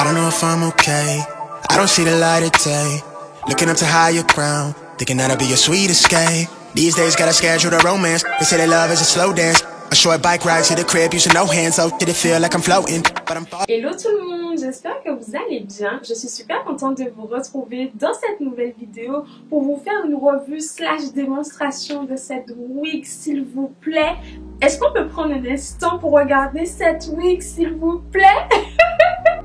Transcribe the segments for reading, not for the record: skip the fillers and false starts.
I don't know if I'm okay. I don't see the light of day. Looking up to higher ground, thinking that'll be your sweet escape. These days gotta schedule the romance. They say that love is a slow dance. A short bike ride to the crib, using no hands, so did it feel like I'm floating? But I'm Hello tout le monde, j'espère que vous allez bien. Je suis super contente de vous retrouver dans cette nouvelle vidéo pour vous faire une revue / démonstration de cette wig, s'il vous plaît. Est-ce qu'on peut prendre un instant pour regarder cette wig, s'il vous plaît?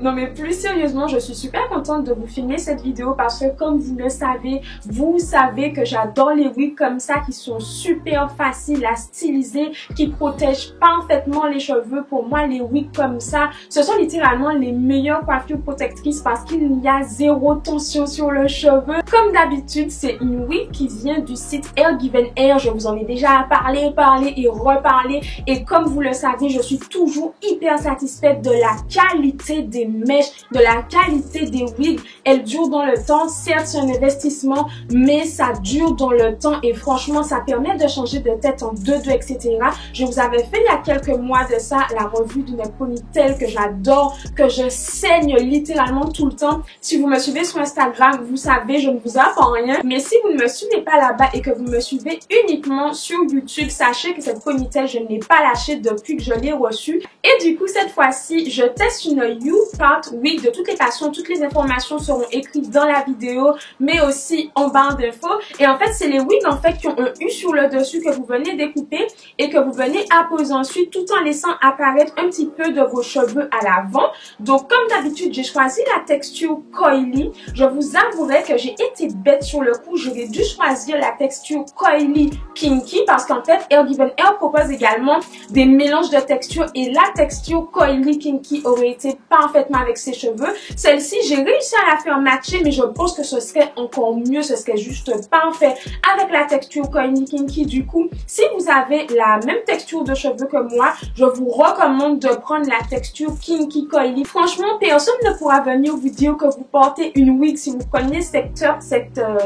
Non mais plus sérieusement, je suis super contente de vous filmer cette vidéo parce que comme vous le savez, vous savez que j'adore les wigs comme ça qui sont super faciles à styliser, qui protègent parfaitement les cheveux. Pour moi, les wigs comme ça, ce sont littéralement les meilleures coiffures protectrices parce qu'il n'y a zéro tension sur le cheveu. Comme d'habitude, c'est une wig qui vient du site Hair Given Hair. Je vous en ai déjà parlé et reparlé. Et comme vous le savez, je suis toujours hyper satisfaite de la qualité des mèches, de la qualité des wigs. Elles durent dans le temps. Certes, c'est un investissement, mais ça dure dans le temps et franchement, ça permet de changer de tête en 2-2, etc. Je vous avais fait il y a quelques mois de ça la revue d'une ponytail que j'adore, que je saigne littéralement tout le temps. Si vous me suivez sur Instagram, vous savez, je ne vous apprends rien. Mais si vous ne me suivez pas là-bas et que vous me suivez uniquement sur YouTube, sachez que cette ponytail, je ne l'ai pas lâchée depuis que je l'ai reçue. Et du coup, cette fois-ci, je teste une U-Part wig. De toutes les façons, toutes les informations seront écrites dans la vidéo, mais aussi en barre d'infos. Et en fait, c'est les wigs en fait qui ont un U sur le dessus que vous venez découper et que vous venez apposer ensuite tout en laissant apparaître un petit peu de vos cheveux à l'avant. Donc, comme d'habitude, j'ai choisi la texture coily. Je vous avouerai que j'ai été bête sur le coup. J'aurais dû choisir la texture coily kinky parce qu'en fait, Hair Given Hair propose également des mélanges de textures et la texture coily kinky aurait été parfaitement avec ses cheveux. Celle-ci, j'ai réussi à la faire matcher, mais je pense que ce serait encore mieux, ce serait juste parfait avec la texture coily kinky. Du coup, si vous avez la même texture de cheveux que moi, je vous recommande de prendre la texture kinky coily. Franchement, personne ne pourra venir vous dire que vous portez une wig si vous prenez cette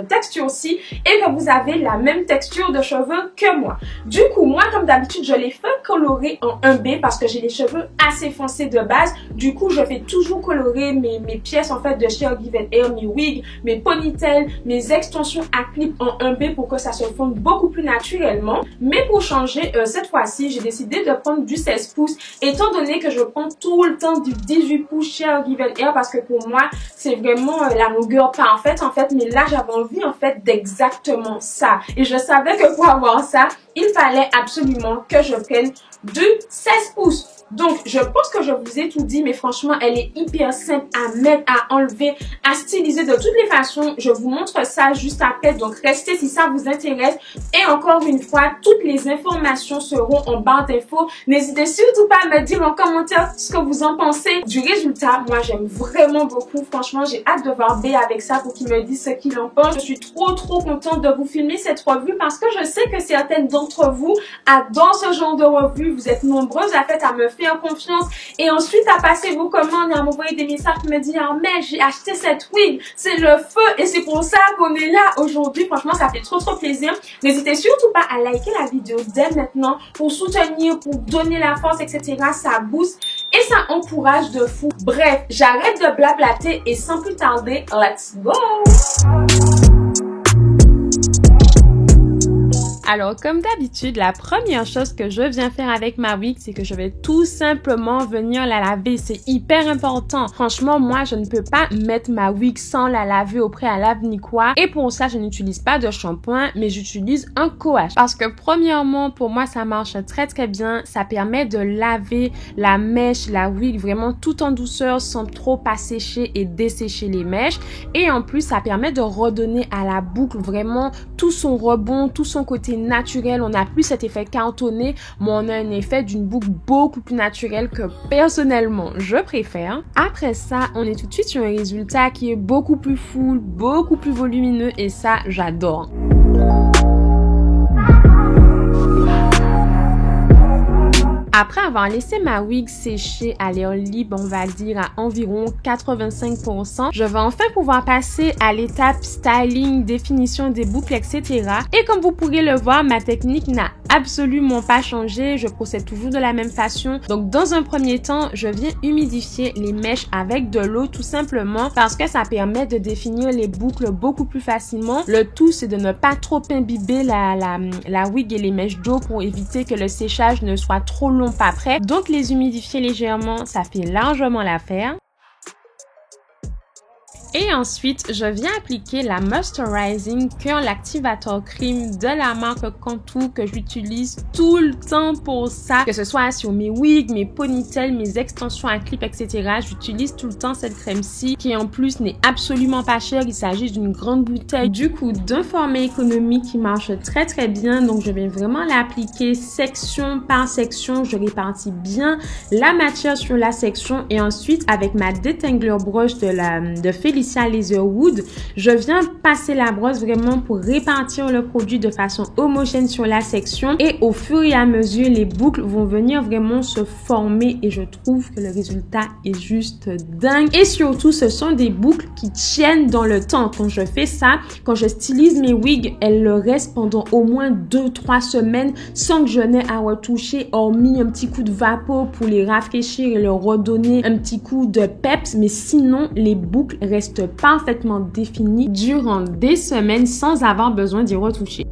texture-ci et que vous avez la même texture de cheveux que moi. Du coup, moi, comme d'habitude, je les fais colorer en 1B parce que j'ai les cheveux assez foncés de base. Du coup, je fais toujours colorer mes pièces en fait de chez Hair Given Hair, mes wigs, mes ponytails, mes extensions à clip en 1B pour que ça se fonde beaucoup plus naturellement. Mais pour changer, cette fois-ci, j'ai décidé de prendre du 16 pouces étant donné que je prends tout le temps du 18 pouces chez Hair Given Hair parce que pour moi, c'est vraiment la longueur parfaite en fait. Mais là, j'avais envie en fait d'exactement ça. Et je savais que pour avoir ça, il fallait absolument que je prenne du 16 pouces. Donc, je pense que je vous ai tout dit, mais franchement, elle est hyper simple à mettre, à enlever, à styliser de toutes les façons. Je vous montre ça juste après, donc restez si ça vous intéresse. Et encore une fois, toutes les informations seront en barre d'infos. N'hésitez surtout pas à me dire en commentaire ce que vous en pensez du résultat. Moi, j'aime vraiment beaucoup. Franchement, j'ai hâte de voir B avec ça pour qu'il me dise ce qu'il en pense. Je suis trop contente de vous filmer cette revue parce que je sais que certaines d'entre vous adorent ce genre de revue. Vous êtes nombreuses à fait à me faire confiance et ensuite à passer vos commandes et à m'envoyer des messages pour me dire « mais j'ai acheté cette wig, c'est le feu et c'est pour ça qu'on est là aujourd'hui ». Franchement, ça fait trop plaisir. N'hésitez surtout pas à liker la vidéo dès maintenant pour soutenir, pour donner la force, etc. Ça booste et ça encourage de fou. Bref, j'arrête de blablater et sans plus tarder, let's go! Alors, comme d'habitude, la première chose que je viens faire avec ma wig, c'est que je vais tout simplement venir la laver. C'est hyper important. Franchement, moi, je ne peux pas mettre ma wig sans la laver au préalable ni quoi. Et pour ça, je n'utilise pas de shampoing, mais j'utilise un coage. Parce que premièrement, pour moi, ça marche très bien. Ça permet de laver la mèche, la wig, vraiment tout en douceur, sans trop assécher et dessécher les mèches. Et en plus, ça permet de redonner à la boucle vraiment tout son rebond, tout son côté naturel. On n'a plus cet effet cantonné, mais on a un effet d'une boucle beaucoup plus naturelle que personnellement je préfère. Après ça, on est tout de suite sur un résultat qui est beaucoup plus full, beaucoup plus volumineux et ça, j'adore. Après avoir laissé ma wig sécher à l'air libre, on va dire à environ 85%, je vais enfin pouvoir passer à l'étape styling, définition des boucles, etc. Et comme vous pourrez le voir, ma technique n'a absolument pas changé. Je procède toujours de la même façon. Donc, dans un premier temps, je viens humidifier les mèches avec de l'eau tout simplement parce que ça permet de définir les boucles beaucoup plus facilement. Le tout, c'est de ne pas trop imbiber la wig et les mèches d'eau pour éviter que le séchage ne soit trop long après. Donc les humidifier légèrement, ça fait largement l'affaire. Et ensuite, je viens appliquer la Moisturizing Curl Activator Cream de la marque Contour que j'utilise tout le temps pour ça. Que ce soit sur mes wigs, mes ponytails, mes extensions à clip, etc. J'utilise tout le temps cette crème-ci qui en plus n'est absolument pas chère. Il s'agit d'une grande bouteille. Du coup, d'un format économique qui marche très très bien. Donc, je vais vraiment l'appliquer section par section. Je répartis bien la matière sur la section et ensuite avec ma Detangler Brush de Felicia Leatherwood, je viens passer la brosse vraiment pour répartir le produit de façon homogène sur la section et au fur et à mesure, les boucles vont venir vraiment se former et je trouve que le résultat est juste dingue. Et surtout, ce sont des boucles qui tiennent dans le temps. Quand je fais ça, quand je stylise mes wigs, elles le restent pendant au moins 2-3 semaines sans que je n'ai à retoucher, hormis un petit coup de vapeau pour les rafraîchir et leur redonner un petit coup de peps. Mais sinon, les boucles restent parfaitement définies durant des semaines sans avoir besoin d'y retoucher.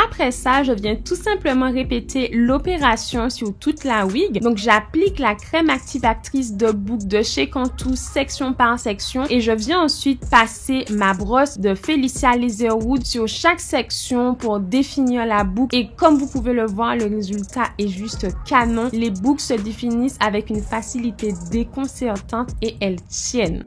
Après ça, je viens tout simplement répéter l'opération sur toute la wig. Donc, j'applique la crème activatrice de boucle de chez Contour section par section et je viens ensuite passer ma brosse de Felicia Leatherwood sur chaque section pour définir la boucle. Et comme vous pouvez le voir, le résultat est juste canon. Les boucles se définissent avec une facilité déconcertante et elles tiennent.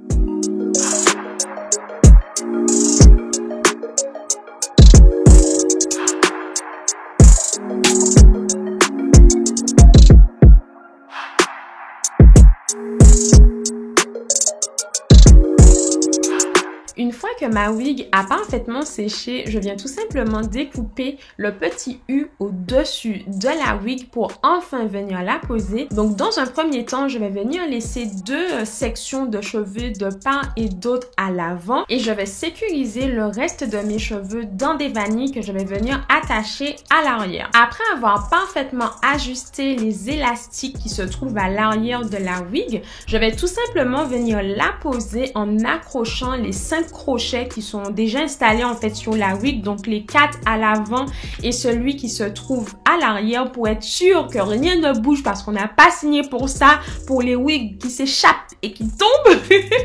Une fois que ma wig a parfaitement séché, je viens tout simplement découper le petit U au-dessus de la wig pour enfin venir la poser. Donc dans un premier temps, je vais venir laisser 2 sections de cheveux de part et d'autre à l'avant et je vais sécuriser le reste de mes cheveux dans des vanilles que je vais venir attacher à l'arrière. Après avoir parfaitement ajusté les élastiques qui se trouvent à l'arrière de la wig, je vais tout simplement venir la poser en accrochant les 5 crochets qui sont déjà installés en fait sur la wig, donc les 4 à l'avant et celui qui se trouve à l'arrière pour être sûr que rien ne bouge parce qu'on n'a pas signé pour ça, pour les wigs qui s'échappent et qui tombent.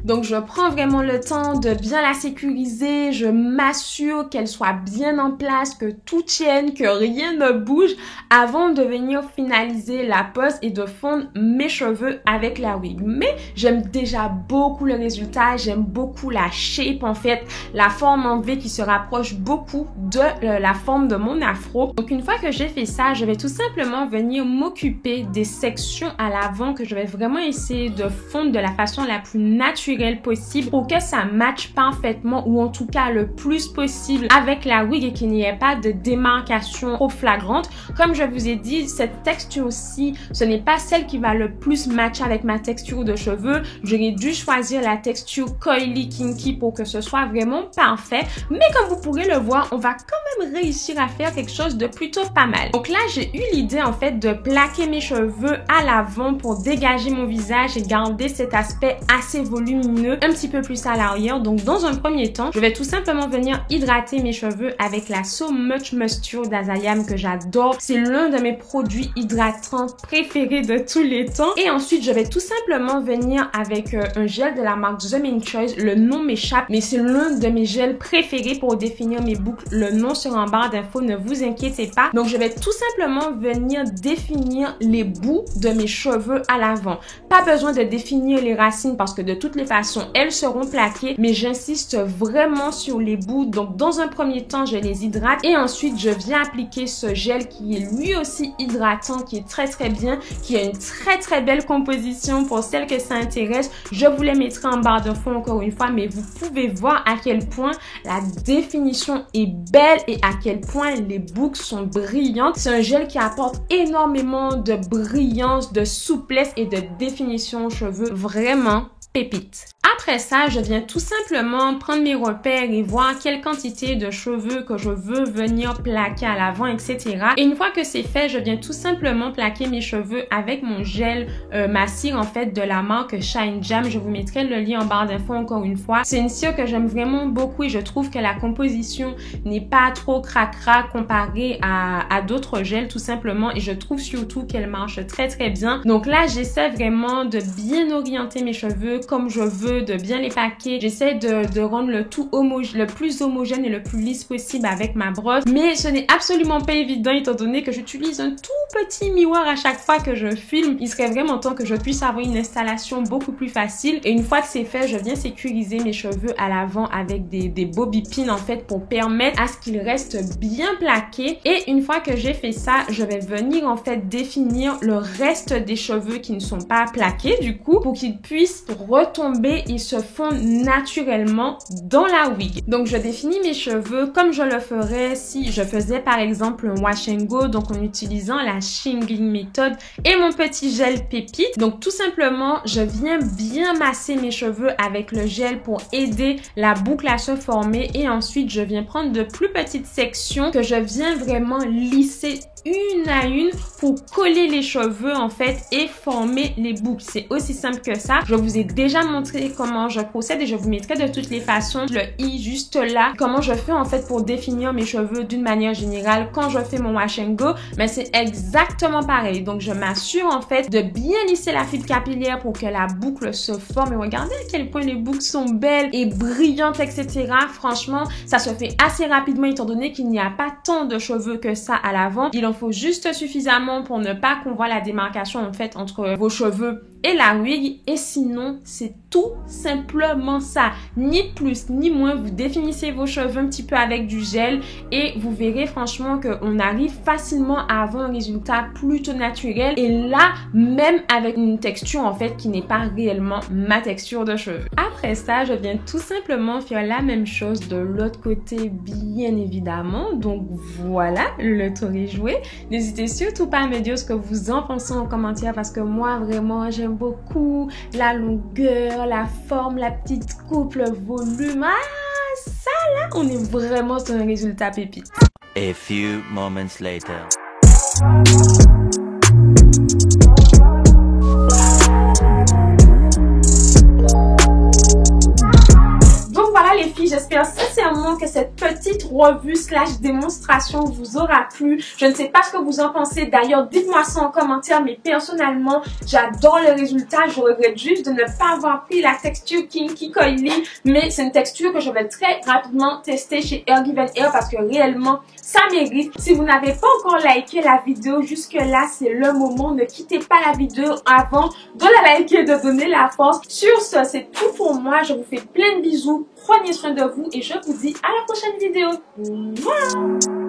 Donc je prends vraiment le temps de bien la sécuriser, je m'assure qu'elle soit bien en place, que tout tienne, que rien ne bouge avant de venir finaliser la pose et de fondre mes cheveux avec la wig. Mais j'aime déjà beaucoup le résultat, j'aime beaucoup la shape en fait, la forme en V qui se rapproche beaucoup de la forme de mon afro. Donc une fois que j'ai fait ça, je vais tout simplement venir m'occuper des sections à l'avant que je vais vraiment essayer de fondre de la façon la plus naturelle possible pour que ça matche parfaitement ou en tout cas le plus possible avec la wig et qu'il n'y ait pas de démarcation trop flagrante. Comme je vous ai dit, cette texture-ci, ce n'est pas celle qui va le plus matcher avec ma texture de cheveux. J'aurais dû choisir la texture coily kinky pour que ce soit vraiment parfait. Mais comme vous pourrez le voir, on va quand même réussir à faire quelque chose de plutôt pas mal. Donc là, j'ai eu l'idée en fait de plaquer mes cheveux à l'avant pour dégager mon visage et garder cet aspect assez volumineux un petit peu plus à l'arrière. Donc dans un premier temps, je vais tout simplement venir hydrater mes cheveux avec la So Much Moisture d'Azaliam que j'adore. C'est l'un de mes produits hydratants préférés de tous les temps. Et ensuite, je vais tout simplement venir avec un gel de la marque The Mane Choice. Le nom m'échappe, mais c'est l'un de mes gels préférés pour définir mes boucles. Le nom sera en barre d'infos, ne vous inquiétez pas. Donc, je vais tout simplement venir définir les bouts de mes cheveux à l'avant. Pas besoin de définir les racines parce que de toutes les façons, elles seront plaquées, mais j'insiste vraiment sur les bouts. Donc dans un premier temps, je les hydrate et ensuite je viens appliquer ce gel qui est lui aussi hydratant, qui est très bien, qui a une très belle composition pour celles que ça intéresse. Je vous les mettrai en barre de fond encore une fois, mais vous pouvez voir à quel point la définition est belle et à quel point les boucles sont brillantes. C'est un gel qui apporte énormément de brillance, de souplesse et de définition aux cheveux. Vraiment pépite. Après ça, je viens tout simplement prendre mes repères et voir quelle quantité de cheveux que je veux venir plaquer à l'avant, etc. Et une fois que c'est fait, je viens tout simplement plaquer mes cheveux avec mon gel ma cire en fait de la marque Shine Jam. Je vous mettrai le lien en barre d'infos encore une fois. C'est une cire que j'aime vraiment beaucoup et je trouve que la composition n'est pas trop cracra comparée à d'autres gels tout simplement, et je trouve surtout qu'elle marche très bien. Donc là, j'essaie vraiment de bien orienter mes cheveux comme je veux, de bien les paquer. J'essaie de rendre le tout le plus homogène et le plus lisse possible avec ma brosse. Mais ce n'est absolument pas évident étant donné que j'utilise un tout petit miroir à chaque fois que je filme. Il serait vraiment temps que je puisse avoir une installation beaucoup plus facile. Et une fois que c'est fait, je viens sécuriser mes cheveux à l'avant avec des bobby pins en fait pour permettre à ce qu'ils restent bien plaqués. Et une fois que j'ai fait ça, je vais venir en fait définir le reste des cheveux qui ne sont pas plaqués du coup pour qu'ils puissent retomber et se fond naturellement dans la wig. Donc je définis mes cheveux comme je le ferais si je faisais par exemple un wash and go, donc en utilisant la shingling méthode et mon petit gel pépite. Donc tout simplement, je viens bien masser mes cheveux avec le gel pour aider la boucle à se former, et ensuite je viens prendre de plus petites sections que je viens vraiment lisser une à une pour coller les cheveux en fait et former les boucles. C'est aussi simple que ça. Je vous ai déjà montré comment je procède et je vous mettrai de toutes les façons le i juste là, comment je fais en fait pour définir mes cheveux d'une manière générale quand je fais mon wash and go. Mais c'est exactement pareil. Donc je m'assure en fait de bien lisser la fibre capillaire pour que la boucle se forme, et regardez à quel point les boucles sont belles et brillantes, etc. Franchement, ça se fait assez rapidement étant donné qu'il n'y a pas tant de cheveux que ça à l'avant. Il en faut juste suffisamment pour ne pas qu'on voit la démarcation en fait entre vos cheveux et la wig, et sinon c'est tout simplement ça, ni plus ni moins. Vous définissez vos cheveux un petit peu avec du gel et vous verrez franchement qu'on arrive facilement à avoir un résultat plutôt naturel, et là même avec une texture en fait qui n'est pas réellement ma texture de cheveux. Après ça, je viens tout simplement faire la même chose de l'autre côté bien évidemment. Donc voilà, le tour est joué. N'hésitez surtout pas à me dire ce que vous en pensez en commentaire parce que moi vraiment j'aime beaucoup la longueur, la forme, la petite coupe, le volume. Ah, ça là, on est vraiment sur un résultat pépite. A few moments later. Les filles, j'espère sincèrement que cette petite revue slash démonstration vous aura plu. Je ne sais pas ce que vous en pensez. D'ailleurs, dites-moi ça en commentaire. Mais personnellement, j'adore le résultat. Je regrette juste de ne pas avoir pris la texture Kinky Coily. Mais c'est une texture que je vais très rapidement tester chez Hair Given Hair parce que réellement, ça mérite. Si vous n'avez pas encore liké la vidéo jusque là, c'est le moment. Ne quittez pas la vidéo avant de la liker, de donner la force. Sur ce, c'est tout pour moi. Je vous fais plein de bisous. Prenez soin de vous et je vous dis à la prochaine vidéo. Mouah.